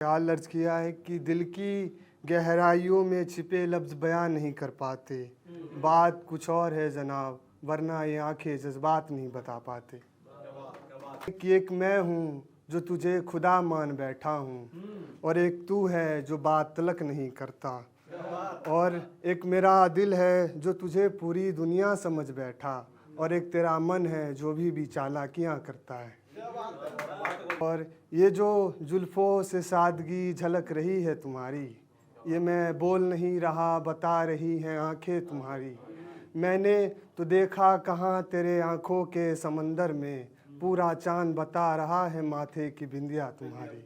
ख्याल अर्ज किया है कि दिल की गहराइयों में छिपे लफ्ज़ बयान नहीं कर पाते। बात कुछ और है जनाब, वरना ये आंखें जज्बात नहीं बता पाते। कि एक मैं हूँ जो तुझे खुदा मान बैठा हूँ, और एक तू है जो बात तलक नहीं करता, और एक मेरा दिल है जो तुझे पूरी दुनिया समझ बैठा, और एक तेरा मन है जो भी चालाकियाँ करता है। और ये जो जुल्फ़ों से सादगी झलक रही है तुम्हारी, ये मैं बोल नहीं रहा, बता रही हैं आंखें तुम्हारी। मैंने तो देखा कहाँ तेरे आंखों के समंदर में, पूरा चांद बता रहा है माथे की बिंदिया तुम्हारी।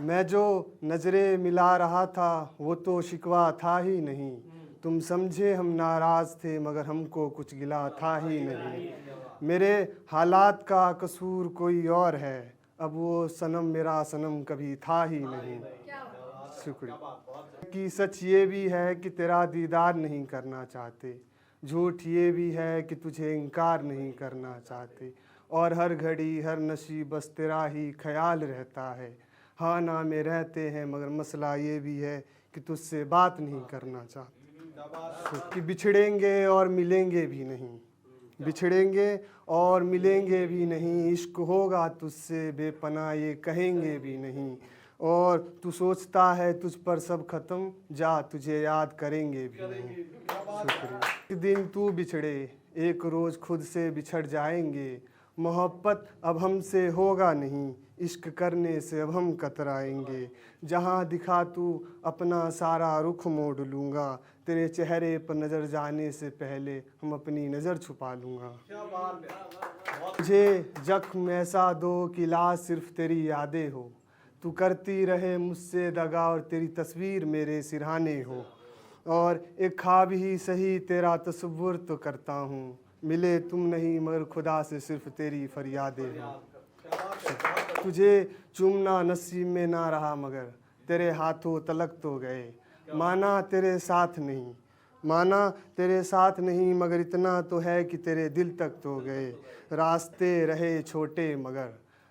मैं जो नज़रें मिला रहा था वो तो शिकवा था ही नहीं, तुम समझे हम नाराज़ थे मगर हमको कुछ गिला था ही नहीं। मेरे हालात का कसूर कोई और है, अब वो सनम मेरा सनम कभी था ही नहीं। शुक्रिया। कि सच ये भी है कि तेरा दीदार नहीं करना चाहते, झूठ ये भी है कि तुझे इनकार नहीं करना चाहते, और हर घड़ी हर नशी बस तेरा ही ख्याल रहता है। हाँ ना में रहते हैं मगर मसला ये भी है कि तुझसे बात नहीं करना चाहते। कि बिछड़ेंगे और मिलेंगे भी नहीं, बिछड़ेंगे और मिलेंगे भी नहीं, इश्क होगा तुझसे बेपनाह ये कहेंगे भी नहीं, और तू सोचता है तुझ पर सब ख़त्म, जा तुझे याद करेंगे भी नहीं। शुक्रिया। एक दिन तू बिछड़े, एक रोज़ खुद से बिछड़ जाएंगे, मोहब्बत अब हमसे होगा नहीं, इश्क करने से अब हम कतराएंगे। जहाँ दिखा तू अपना सारा रुख मोड़ लूँगा, तेरे चेहरे पर नज़र जाने से पहले हम अपनी नज़र छुपा लूँगा। मुझे जख्म ऐसा दो कि लाज सिर्फ तेरी यादें हो, तू करती रहे मुझसे दगा और तेरी तस्वीर मेरे सिरहाने हो, और एक ख्वाब ही सही तेरा तस्वुर तो करता हूँ, मिले तुम नहीं मगर खुदा से सिर्फ तेरी फरियादें हो। तुझे चूमना नसीब में ना रहा मगर तेरे हाथों तलक तो गए, माना तेरे साथ नहीं, माना तेरे साथ नहीं मगर इतना तो है कि तेरे दिल तक तो गए। रास्ते रहे छोटे मगर,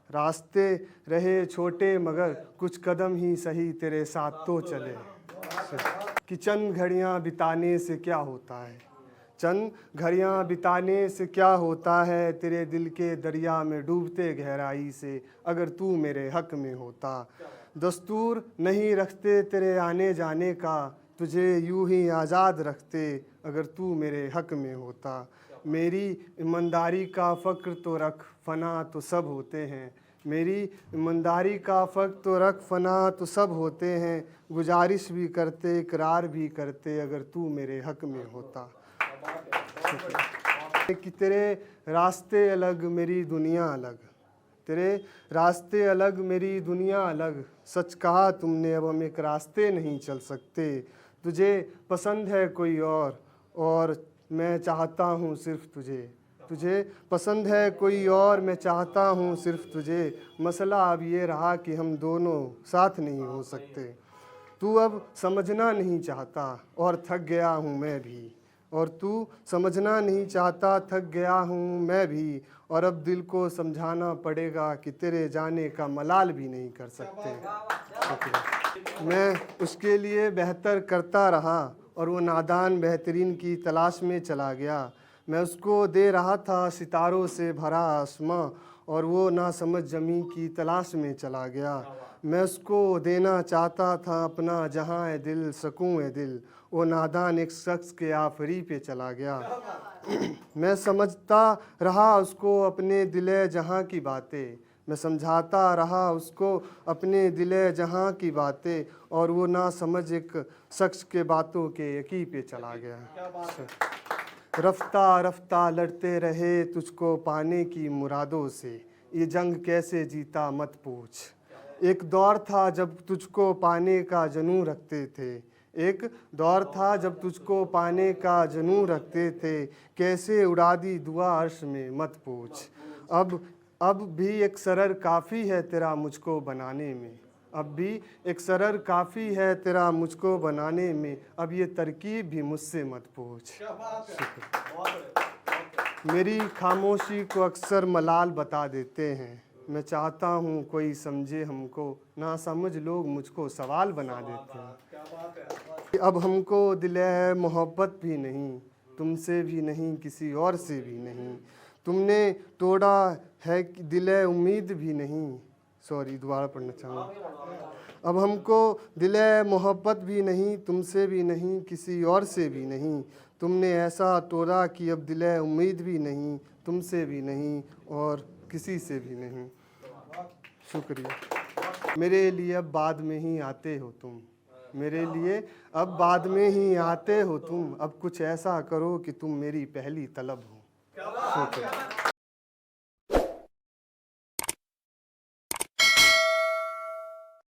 रास्ते रहे छोटे मगर कुछ कदम ही सही तेरे साथ तो चले। कि चंद घड़ियाँ बिताने से क्या होता है, चंद घड़ियाँ बिताने से क्या होता है, तेरे दिल के दरिया में डूबते गहराई से अगर तू मेरे हक में होता। दस्तूर नहीं रखते तेरे आने जाने का, तुझे यूं ही आज़ाद रखते अगर तू मेरे हक में होता। मेरी ईमानदारी का फ़क्र तो रख, फ़ना तो सब होते हैं, मेरी ईमानदारी का फ़क्र तो रख, फ़ना तो सब होते हैं, गुजारिश भी करते इकरार भी करते अगर तू मेरे हक में होता। कि तेरे रास्ते अलग मेरी दुनिया अलग, तेरे रास्ते अलग मेरी दुनिया अलग, सच कहा तुमने अब हम एक रास्ते नहीं चल सकते। तुझे पसंद है कोई और मैं चाहता हूँ सिर्फ तुझे, तुझे पसंद है कोई और मैं चाहता हूँ सिर्फ तुझे। मसला अब ये रहा कि हम दोनों साथ नहीं हो सकते। तू अब समझना नहीं चाहता और थक गया हूँ मैं भी, और तू समझना नहीं चाहता थक गया हूँ मैं भी, और अब दिल को समझाना पड़ेगा कि तेरे जाने का मलाल भी नहीं कर सकते। मैं उसके लिए बेहतर करता रहा और वो नादान बेहतरीन की तलाश में चला गया। मैं उसको दे रहा था सितारों से भरा आसमां, और वो ना समझ ज़मीं की तलाश में चला गया। मैं उसको देना चाहता था अपना जहां है दिल, सकूं है दिल, वो नादान एक शख्स के आफरी पे चला गया। मैं समझता रहा उसको अपने दिले जहां की बातें, मैं समझाता रहा उसको अपने दिले जहां की बातें, और वो ना समझ एक शख्स के बातों के यकी पे चला गया। रफ्ता रफ्ता लड़ते रहे तुझको पाने की मुरादों से, ये जंग कैसे जीता मत पूछ। एक दौर था जब तुझको पाने का जनू रखते थे, एक दौर था जब तुझको पाने का जनू रखते थे, कैसे उड़ा दी दुआ अर्श में मत पूछ। अब भी एक सरर काफ़ी है तेरा मुझको बनाने में, अब भी एक सरर काफ़ी है तेरा मुझको बनाने में, अब ये तरकीब भी मुझसे मत पूछ। मेरी खामोशी को अक्सर मलाल बता देते हैं, मैं चाहता हूँ कोई समझे हमको, ना समझ लोग मुझको सवाल बना देते हैं। अब हमको दिल है मोहब्बत भी नहीं, तुमसे भी नहीं किसी और से भी नहीं। तुमने तोड़ा है कि दिल है उम्मीद भी नहीं। सॉरी, दोबारा पढ़ना चाहूँगा। अब हमको दिल है मोहब्बत भी नहीं, तुमसे भी नहीं किसी और से भी नहीं। तुमने ऐसा तोड़ा कि अब दिल है उम्मीद भी नहीं, तुमसे भी नहीं और किसी से भी नहीं। शुक्रिया। मेरे लिए अब बाद में ही आते हो तुम, मेरे लिए अब बाद में ही आते हो तुम। अब कुछ ऐसा करो कि तुम मेरी पहली तलब हो। शुक्रिया।